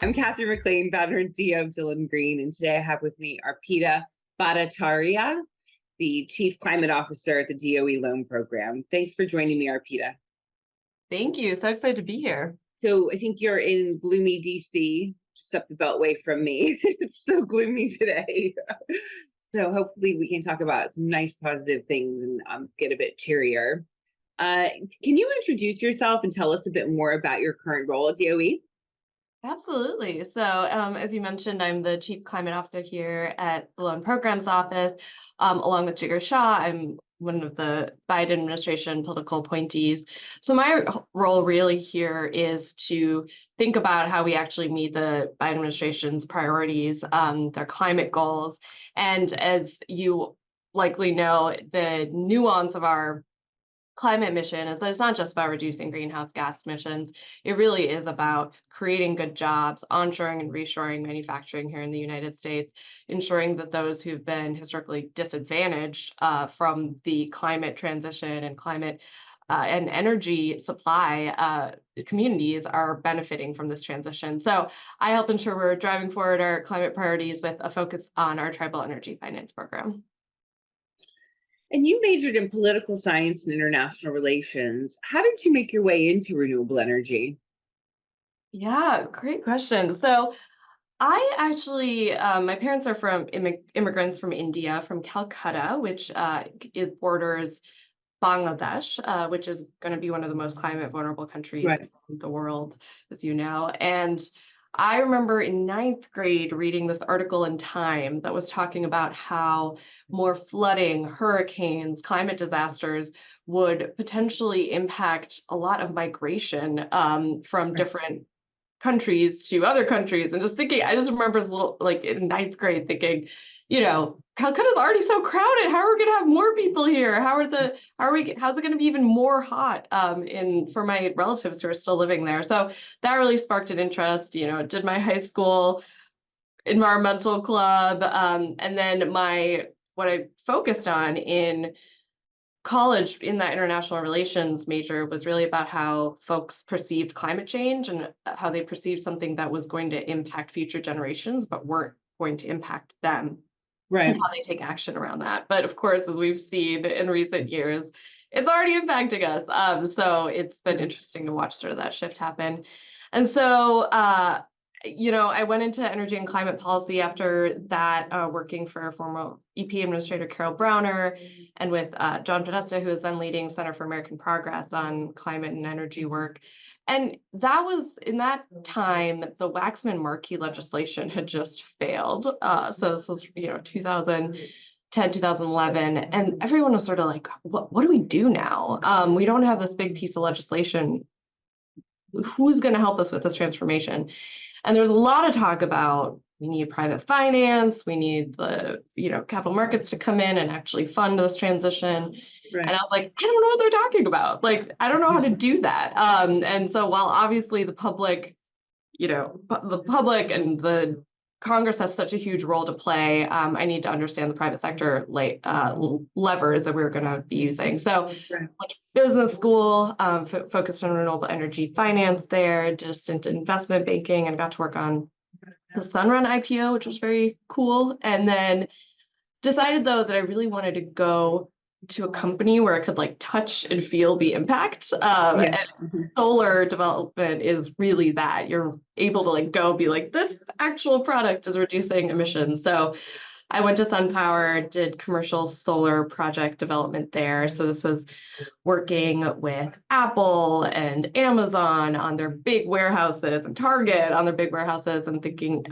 I'm Catherine McLean, founder and CEO of Dylan Green, and today I have with me Arpita Bhattacharyya, the Chief Climate Officer at the DOE Loan Program. Thanks for joining me, Arpita. Thank you. So excited to be here. So I think you're in gloomy DC, just up the beltway from me. It's so gloomy today. So hopefully we can talk about some nice positive things and get a bit cheerier. Can you introduce yourself and tell us a bit more about your current role at DOE? Absolutely. So as you mentioned, I'm the Chief Climate Officer here at the Loan Programs Office, along with Jigar Shah. I'm one of the Biden administration political appointees. So my role really here is to think about how we actually meet the Biden administration's priorities, their climate goals. And as you likely know, the nuance of our climate mission is that it's not just about reducing greenhouse gas emissions. It really is about creating good jobs, onshoring and reshoring manufacturing here in the United States, ensuring that those who've been historically disadvantaged from the climate transition and climate and energy supply communities are benefiting from this transition. So I help ensure we're driving forward our climate priorities with a focus on our tribal energy finance program. And you majored in political science and international relations. How did you make your way into renewable energy? Yeah, great question. So I actually, my parents are from immigrants from India, from Calcutta, which it borders Bangladesh, which is going to be one of the most climate vulnerable countries in the world, as you know. And I remember in ninth grade reading this article in Time that was talking about how more flooding, hurricanes, climate disasters would potentially impact a lot of migration from different countries to other countries. And just thinking, I just remember as little, like in ninth grade thinking, you know, Calcutta's already so crowded. How are we going to have more people here? How's it going to be even more hot for my relatives who are still living there? So that really sparked an interest. You know, did my high school environmental club, and then what I focused on in college in that international relations major was really about how folks perceived climate change and how they perceived something that was going to impact future generations, but weren't going to impact them. Right. And how they take action around that. But of course, as we've seen in recent years, it's already impacting us. So it's been interesting to watch sort of that shift happen. And so, you know, I went into energy and climate policy after that, working for former EP Administrator Carol Browner and with John Podesta, who is then leading Center for American Progress on climate and energy work. And that was, in that time, the Waxman-Markey legislation had just failed. So this was, you know, 2010, 2011, and everyone was sort of like, what do we do now? We don't have this big piece of legislation. Who's going to help us with this transformation? And there's a lot of talk about we need private finance, we need the, you know, capital markets to come in and actually fund this transition. Right. And I was like, I don't know what they're talking about. Like, I don't know how to do that. And so while obviously the public, you know, the public and the Congress has such a huge role to play, I need to understand the private sector levers that we're going to be using. So went to business school, focused on renewable energy finance there, just into investment banking, and got to work on the Sunrun IPO, which was very cool. And then decided, though, that I really wanted to go to a company where I could like touch and feel the impact. And solar development is really that. You're able to like go be like, this actual product is reducing emissions. So I went to SunPower, did commercial solar project development there. So this was working with Apple and Amazon on their big warehouses and Target on their big warehouses and thinking,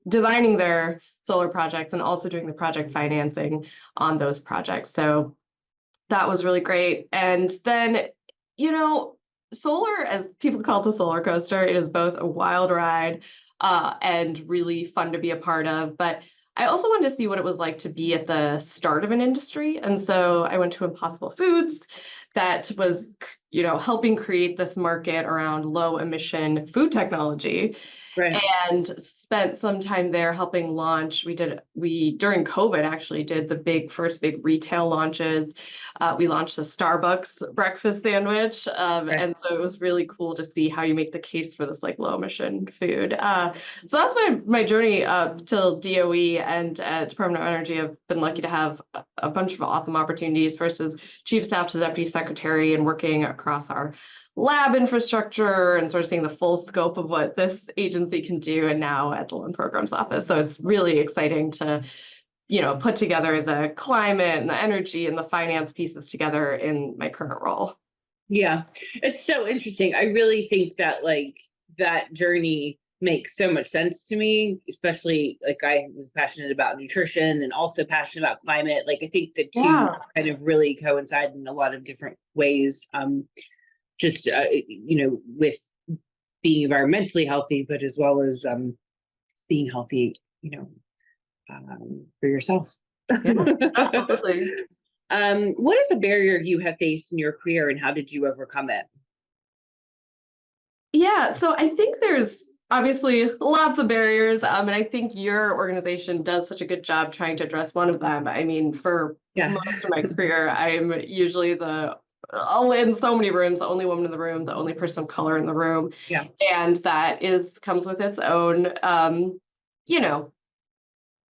designing their solar projects and also doing the project financing on those projects. So that was really great. And then, you know, solar, as people call it, the solar coaster, it is both a wild ride and really fun to be a part of. But I also wanted to see what it was like to be at the start of an industry. And so I went to Impossible Foods that was, you know, helping create this market around low emission food technology. Right. and spent some time there helping launch. We during COVID actually did the first big retail launches. We launched the Starbucks breakfast sandwich. Right. And so it was really cool to see how you make the case for this like low emission food. So that's my journey till DOE and Department of Energy. I've been lucky to have a bunch of awesome opportunities, first as chief of staff to the deputy secretary and working across our lab infrastructure and sort of seeing the full scope of what this agency can do, and now at the Loan Programs Office. So it's really exciting to, put together the climate and the energy and the finance pieces together in my current role. Yeah, it's so interesting. I really think that like that journey makes so much sense to me, especially like I was passionate about nutrition and also passionate about climate. Like I think the two kind of really coincide in a lot of different ways. Just with being environmentally healthy, but as well as being healthy, for yourself. Yeah, absolutely. What is a barrier you have faced in your career, and how did you overcome it? Yeah, so I think there's obviously lots of barriers, and I think your organization does such a good job trying to address one of them. I mean, for most of my career, I'm usually in so many rooms, the only woman in the room, the only person of color in the room. Yeah. And that comes with its own,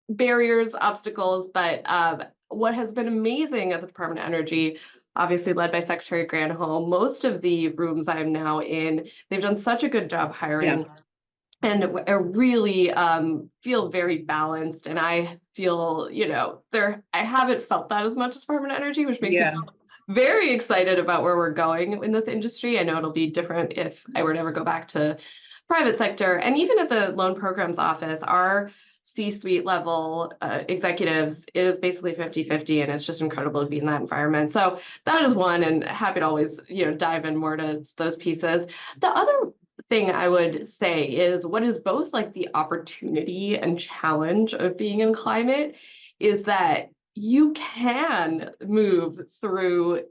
barriers, obstacles. But what has been amazing at the Department of Energy, obviously led by Secretary Granholm, most of the rooms I'm now in, they've done such a good job hiring. Yeah. And I really feel very balanced, and I feel, I haven't felt that as much as Department of Energy, which makes me feel very excited about where we're going in this industry. I know it'll be different if I were to ever go back to private sector. And even at the Loan Programs Office, our C-suite level executives is basically 50-50, and it's just incredible to be in that environment. So that is one, and happy to always, dive in more to those pieces. The other thing I would say is what is both like the opportunity and challenge of being in climate is that you can move through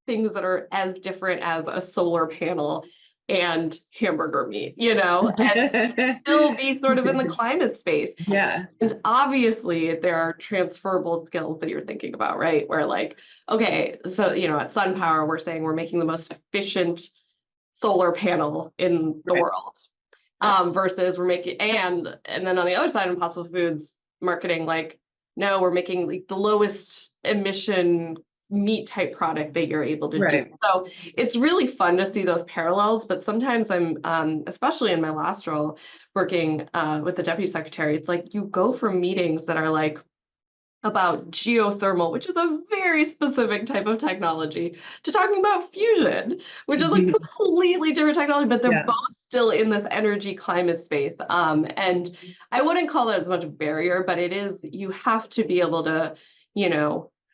things that are as different as a solar panel and hamburger meat, and still be sort of in the climate space. Yeah. And obviously there are transferable skills that you're thinking about, right? Where like, okay, so, at SunPower, we're saying we're making the most efficient solar panel in the world, versus we're making, and then on the other side, Impossible Foods marketing, like, no, we're making like the lowest emission meat type product that you're able to do. So it's really fun to see those parallels, but sometimes I'm, especially in my last role, working with the deputy secretary, it's like you go from meetings that are like about geothermal, which is a very specific type of technology, to talking about fusion, which is like completely different technology, but they're both still in this energy climate space. And I wouldn't call that as much a barrier, but it is, you have to be able to,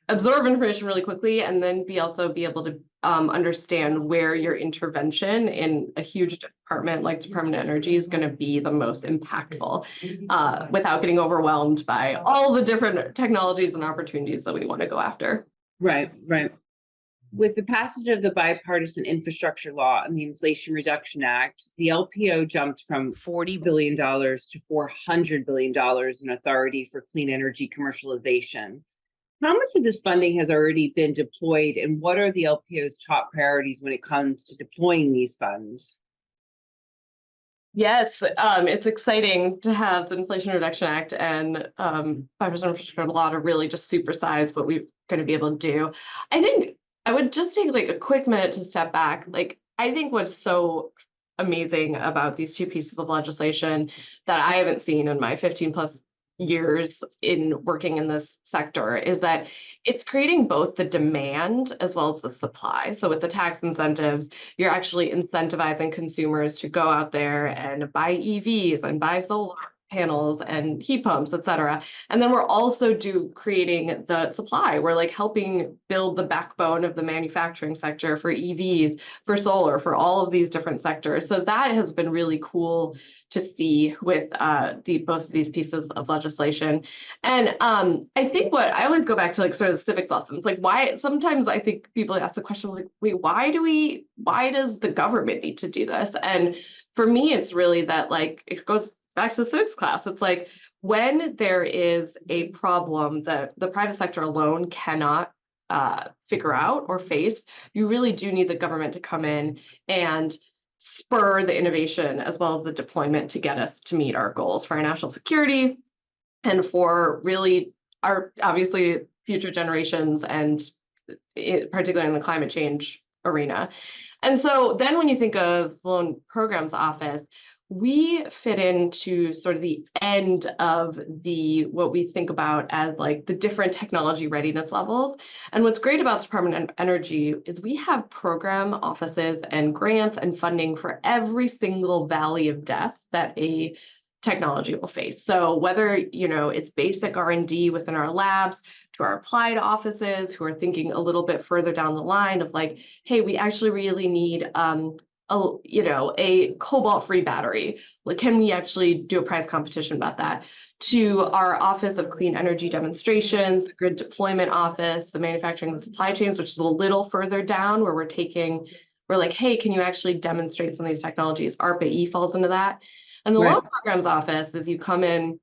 absorb information really quickly, and then also be able to understand where your intervention in a huge department like Department of Energy is going to be the most impactful, without getting overwhelmed by all the different technologies and opportunities that we want to go after. Right. With the passage of the Bipartisan Infrastructure Law and the Inflation Reduction Act, the LPO jumped from $40 billion to $400 billion in authority for clean energy commercialization. How much of this funding has already been deployed, and what are the LPO's top priorities when it comes to deploying these funds? Yes, it's exciting to have the Inflation Reduction Act and Bipartisan Infrastructure Law to really just supersize what we're going to be able to do. I think I would just take like a quick minute to step back. Like, I think what's so amazing about these two pieces of legislation that I haven't seen in my 15 plus years in working in this sector is that it's creating both the demand as well as the supply. So with the tax incentives, you're actually incentivizing consumers to go out there and buy EVs and buy solar panels and heat pumps, et cetera. And then we're also creating the supply. We're like helping build the backbone of the manufacturing sector for EVs, for solar, for all of these different sectors. So that has been really cool to see with both of these pieces of legislation. And I think what I always go back to, like, sort of the civics lessons, like, why sometimes I think people ask the question, like, wait, why does the government need to do this? And for me, it's really that, like, it goes back to the civics class. It's like, when there is a problem that the private sector alone cannot figure out or face, you really do need the government to come in and spur the innovation as well as the deployment to get us to meet our goals for our national security and for really our, obviously, future generations, and particularly in the climate change arena. And so then when you think of Loan Programs Office, we fit into sort of the end of what we think about as like the different technology readiness levels. And what's great about the Department of Energy is we have program offices and grants and funding for every single valley of death that a technology will face. So whether, it's basic R&D within our labs, to our applied offices who are thinking a little bit further down the line of like, hey, we actually really need a cobalt-free battery. Like, can we actually do a prize competition about that? To our Office of Clean Energy Demonstrations, the Grid Deployment Office, the Manufacturing and Supply Chains, which is a little further down, where we're like, hey, can you actually demonstrate some of these technologies? ARPA-E falls into that. And the Right. Loan Programs Office is you come in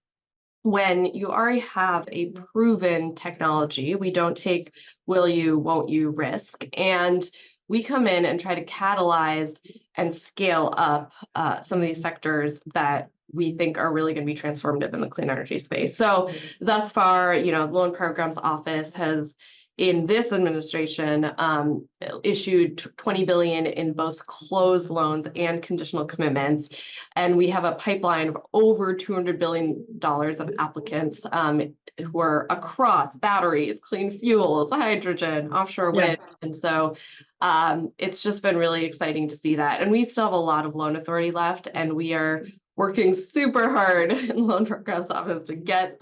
when you already have a proven technology. We don't take will you, won't you risk. And we come in and try to catalyze and scale up some of these sectors that we think are really going to be transformative in the clean energy space. So thus far, the Loan Programs Office has, in this administration, issued $20 billion in both closed loans and conditional commitments. And we have a pipeline of over $200 billion of applicants who are across batteries, clean fuels, hydrogen, offshore wind. And so it's just been really exciting to see that. And we still have a lot of loan authority left, and we are working super hard in the Loan Programs Office to get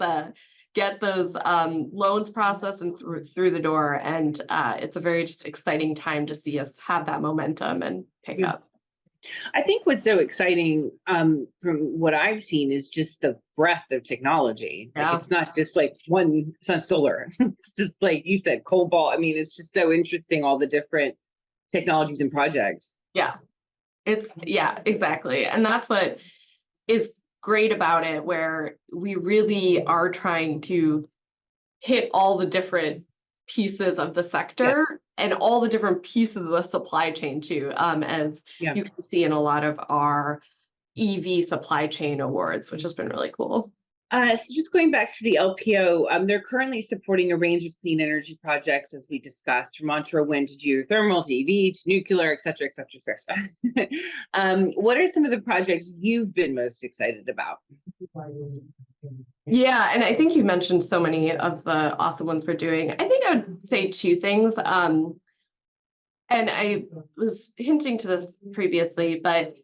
those loans processed and through the door. And it's a very just exciting time to see us have that momentum and pick up. I think what's so exciting from what I've seen is just the breadth of technology. Like, it's not just like it's not solar. It's just like you said, cobalt. I mean, it's just so interesting, all the different technologies and projects. Exactly. And that's what is great about it, where we really are trying to hit all the different pieces of the sector and all the different pieces of the supply chain too, as you can see in a lot of our EV supply chain awards, which has been really cool. So just going back to the LPO, they're currently supporting a range of clean energy projects, as we discussed, from onshore wind to geothermal to EV to nuclear, et cetera, et cetera, et cetera. What are some of the projects you've been most excited about? Yeah, and I think you mentioned so many of the awesome ones we're doing. I think I would say two things. And I was hinting to this previously, but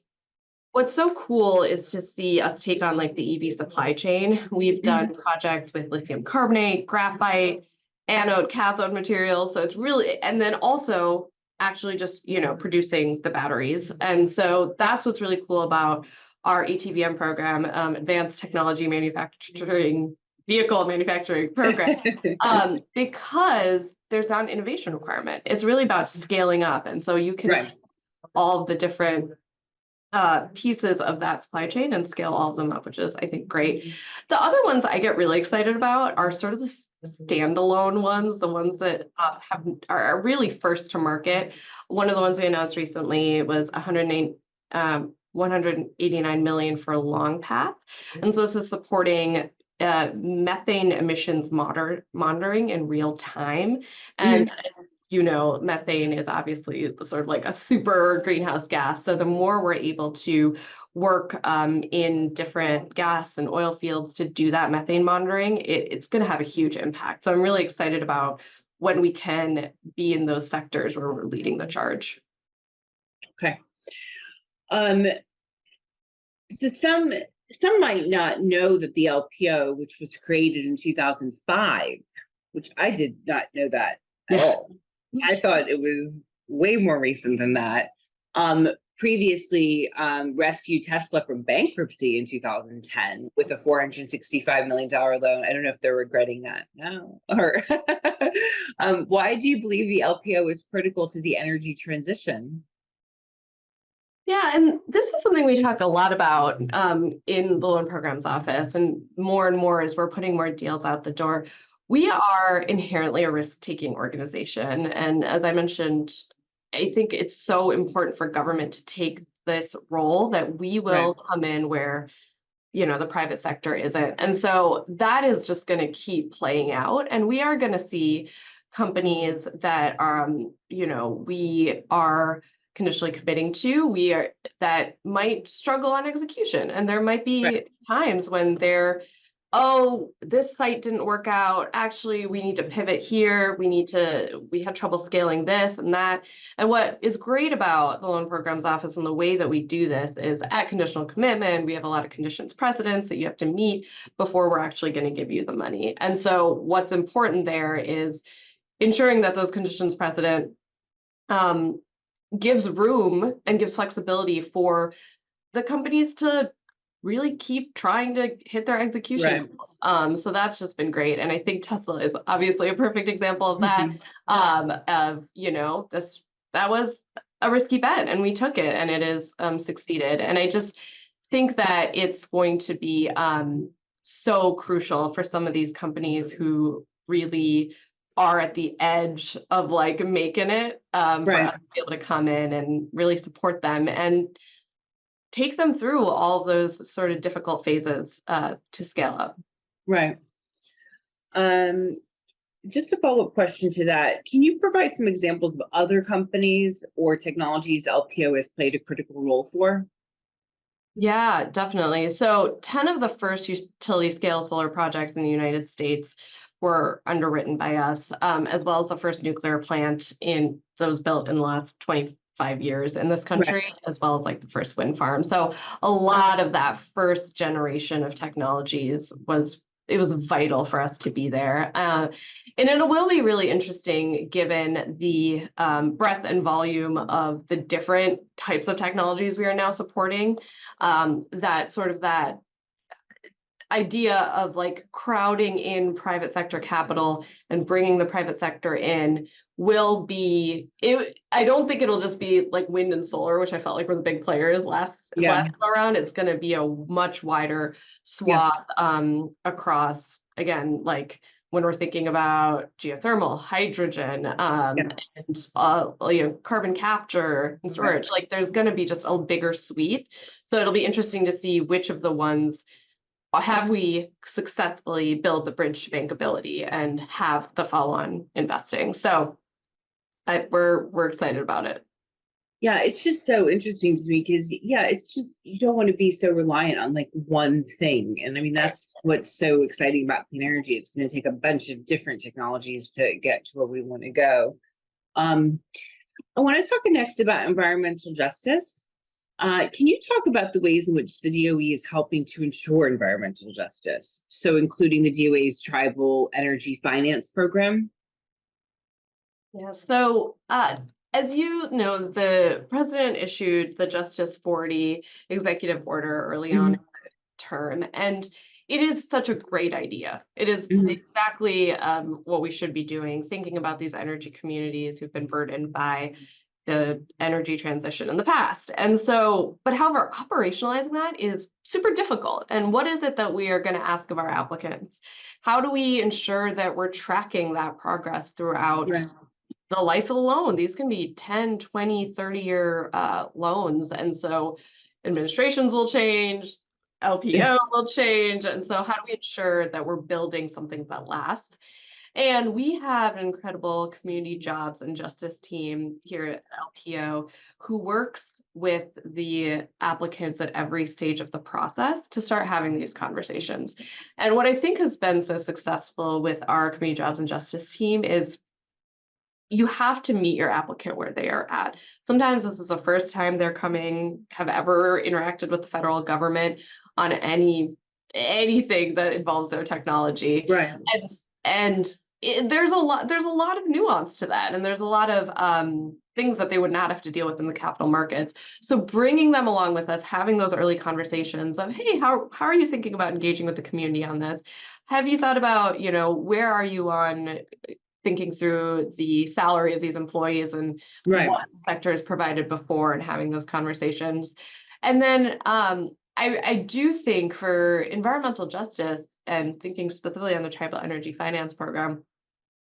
what's so cool is to see us take on like the EV supply chain. We've done projects with lithium carbonate, graphite, anode, cathode materials. So it's really, and then also actually just, producing the batteries. And so that's what's really cool about our ATVM program, Advanced Technology Manufacturing Vehicle Manufacturing Program, because there's not an innovation requirement. It's really about scaling up. And so you can take all of the different pieces of that supply chain and scale all of them up, which is, I think, great. The other ones I get really excited about are sort of the standalone ones, the ones that are really first to market. One of the ones we announced recently was 189 million for Long Path. And so this is supporting methane emissions monitoring in real time. And methane is obviously sort of like a super greenhouse gas. So the more we're able to work in different gas and oil fields to do that methane monitoring, it's going to have a huge impact. So I'm really excited about when we can be in those sectors where we're leading the charge. Okay. So some some might not know that the LPO, which was created in 2005, which I did not know that at Yeah. all. I thought it was way more recent than that. Previously rescued Tesla from bankruptcy in 2010 with a $465 million loan. I don't know if they're regretting that now. Or why do you believe the LPO is critical to the energy transition? Yeah, and this is something we talk a lot about in the Loan Programs Office, and more as we're putting more deals out the door. We are inherently a risk-taking organization, and as I mentioned, I think it's so important for government to take this role that we will Right, come in where the private sector isn't. And so that is just going to keep playing out. And we are going to see companies that we are conditionally committing to, that might struggle on execution. And there might right, be times when this site didn't work out. Actually, we need to pivot here. We had trouble scaling this and that. And what is great about the Loan Programs Office and the way that we do this is at conditional commitment, we have a lot of conditions precedents that you have to meet before we're actually going to give you the money. And so what's important there is ensuring that those conditions precedent gives room and gives flexibility for the companies to really keep trying to hit their execution right. goals. So that's just been great. And I think Tesla is obviously a perfect example of that. Mhm. That was a risky bet and we took it and it has succeeded. And I just think that it's going to be so crucial for some of these companies who really are at the edge of like making it for Right, us to be able to come in and really support them and take them through all those sort of difficult phases to scale up. right. Um, just a follow-up question to that. Can you provide some examples of other companies or technologies LPO has played a critical role for? Yeah, definitely. So 10 of the first utility scale solar projects in the United States were underwritten by us, as well as the first nuclear plant that was built in the last 25 years in this Right, country, as well as like the first wind farm. So a lot of that first generation of technologies it was vital for us to be there. And it will be really interesting given the breadth and volume of the different types of technologies we are now supporting. That idea of like crowding in private sector capital and bringing the private sector in will be it. I don't think it'll just be like wind and solar, which I felt like were the big players yeah, last go around. It's going to be a much wider yeah, swath across, again, like when we're thinking about geothermal, hydrogen, yeah, and carbon capture and right, storage. Like there's going to be just a bigger suite. So it'll be interesting to see which of the ones have we successfully built the bridge to bankability and have the follow-on investing. So we're excited about it. yeah. It's just so interesting to me because, yeah, it's just you don't want to be so reliant on like one thing. And I mean, Right. that's what's so exciting about clean energy. It's going to take a bunch of different technologies to get to where we want to go. Um, I want to talk next about environmental justice. Can you talk about the ways in which the DOE is helping to ensure environmental justice? So, including the DOE's Tribal Energy Finance Program? Yeah. So as you know, the president issued the Justice 40 executive order early on in Mhm, the term, and it is such a great idea. It is mhm, exactly what we should be doing, thinking about these energy communities who've been burdened by the energy transition in the past. And so, but however, operationalizing that is super difficult. And what is it that we are going to ask of our applicants? How do we ensure that we're tracking that progress throughout right, the life of the loan? These can be 10, 20, 30-year loans. And so administrations will change, LPO will change. And so how do we ensure that we're building something that lasts? And we have an incredible community jobs and justice team here at LPO who works with the applicants at every stage of the process to start having these conversations. And what I think has been so successful with our community jobs and justice team is you have to meet your applicant where they are at. Sometimes this is the first time they're have ever interacted with the federal government on anything that involves their technology. Right. There's a lot of nuance to that, and there's a lot of things that they would not have to deal with in the capital markets. So bringing them along with us, having those early conversations of, hey, how are you thinking about engaging with the community on this? Have you thought about, where are you on thinking through the salary of these employees and Right. what sector is provided before, and having those conversations. And then I do think for environmental justice, and thinking specifically on the Tribal Energy Finance Program,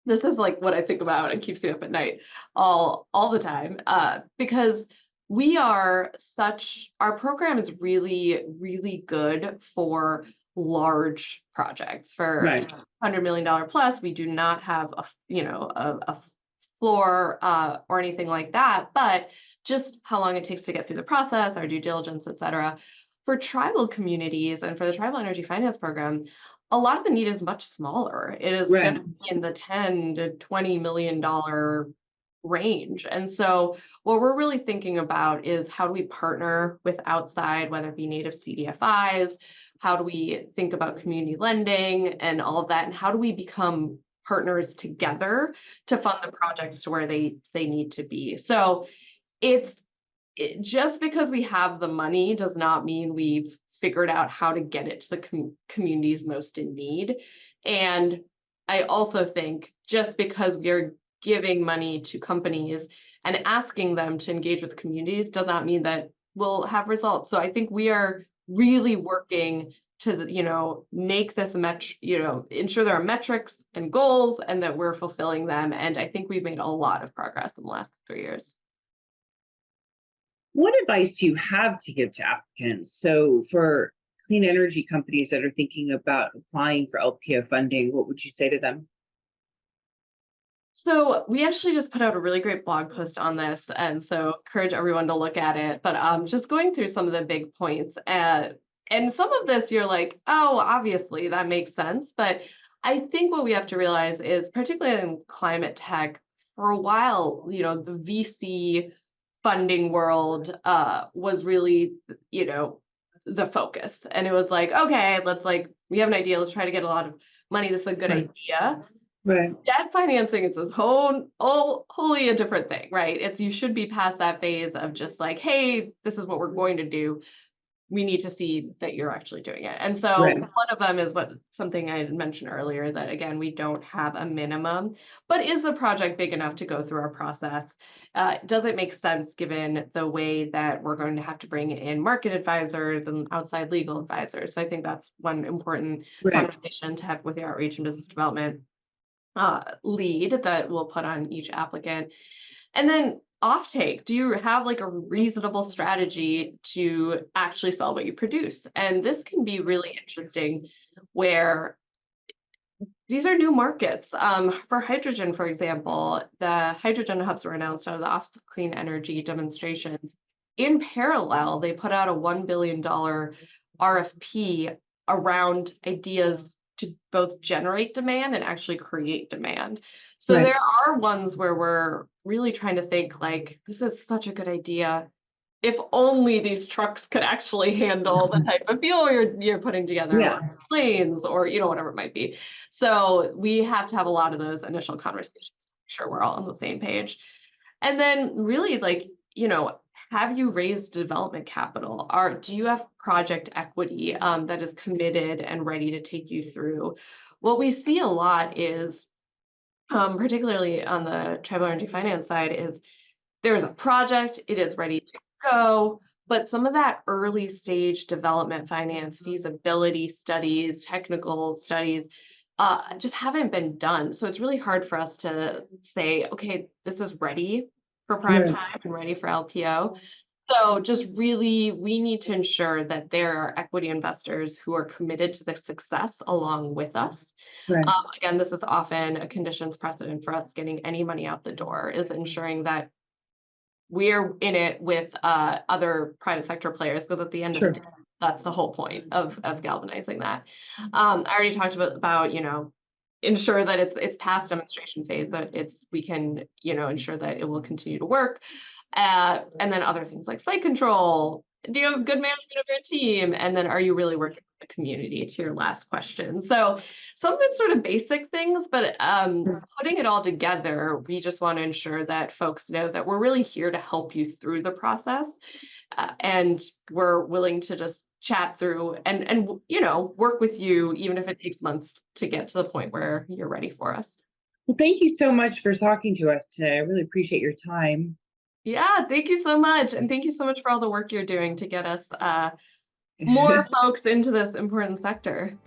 this is like what I think about and keeps me up at night all the time, because our program is really, really good for large projects. For Right. $100 million plus, we do not have a floor or anything like that, but just how long it takes to get through the process, our due diligence, et cetera. For tribal communities and for the Tribal Energy Finance Program, a lot of the need is much smaller. It is Right. going to be in the $10 to $20 million range. And so what we're really thinking about is, how do we partner with outside, whether it be native CDFIs, how do we think about community lending and all of that, and how do we become partners together to fund the projects to where they need to be. So just because we have the money does not mean we've figured out how to get it to the communities most in need. And I also think just because we are giving money to companies and asking them to engage with communities does not mean that we'll have results. So I think we are really working to make this ensure there are metrics and goals and that we're fulfilling them. And I think we've made a lot of progress in the last 3 years. What advice do you have to give to applicants? So for clean energy companies that are thinking about applying for LPO funding, what would you say to them? So we actually just put out a really great blog post on this, and so encourage everyone to look at it. But just going through some of the big points, and some of this you're like, oh, obviously that makes sense. But I think what we have to realize is, particularly in climate tech, for a while, the VC funding world was really, the focus. And it was like, okay, we have an idea, let's try to get a lot of money. This is a good Right. idea. Right. Debt financing is this wholly a different thing, right? You should be past that phase of just like, hey, this is what we're going to do. We need to see that you're actually doing it. And so Right. one of them is something I had mentioned earlier, that again, we don't have a minimum, but is the project big enough to go through our process? Does it make sense given the way that we're going to have to bring in market advisors and outside legal advisors? So I think that's one important Right. conversation to have with the outreach and business development lead that we'll put on each applicant. And then offtake, do you have like a reasonable strategy to actually sell what you produce? And this can be really interesting, where these are new markets. For hydrogen, for example, the hydrogen hubs were announced out of the Office of Clean Energy demonstrations. In parallel, they put out a $1 billion RFP around ideas to both generate demand and actually create demand. So Right. there are ones where we're really trying to think like, this is such a good idea. If only these trucks could actually handle the type of fuel you're putting together, Yeah. or planes, or whatever it might be. So we have to have a lot of those initial conversations to make sure we're all on the same page. And then really, have you raised development capital? Do you have project equity that is committed and ready to take you through? What we see a lot is, particularly on the tribal energy finance side, is there's a project, it is ready to go, but some of that early stage development finance, feasibility studies, technical studies, just haven't been done. So it's really hard for us to say, okay, this is ready for prime Right. time and ready for LPO. So just really, we need to ensure that there are equity investors who are committed to the success along with us. Right. Again, this is often a conditions precedent for us getting any money out the door, is ensuring that we're in it with other private sector players, because at the end of Sure. the day, that's the whole point of galvanizing that. I already talked about ensure that it's past demonstration phase, that we can, ensure that it will continue to work. And then other things like site control. Do you have good management of your team? And then are you really working with the community, to your last question? So some of it's sort of basic things, but putting it all together, we just want to ensure that folks know that we're really here to help you through the process. And we're willing to just chat through and work with you, even if it takes months to get to the point where you're ready for us. Well, thank you so much for talking to us today. I really appreciate your time. Yeah, thank you so much. And thank you so much for all the work you're doing to get us more folks into this important sector.